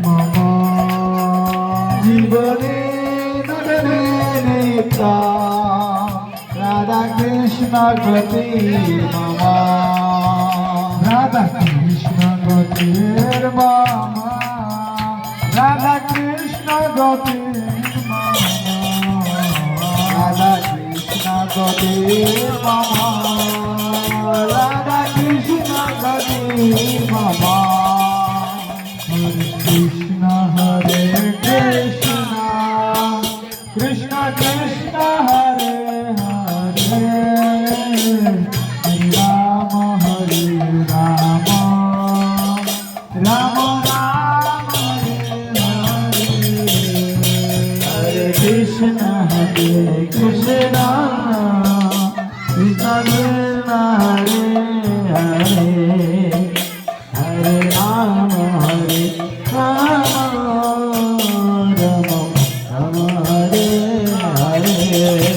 মম জীবনে নগরে নেতা রাধা কৃষ্ণ গতি মম রাধা কৃষ্ণ গতির মম রাধা কৃষ্ণ গতির মম রাধা কৃষ্ণ গতির মম রাধা কৃষ্ণ গতির মম হরে কৃষ্ণ কৃষ্ণ কৃষ্ণ হরে হরে রাম হরে রাম রাম রাম হরে হরে কৃষ্ণ কৃষ্ণ কৃষ্ণ হরে হরে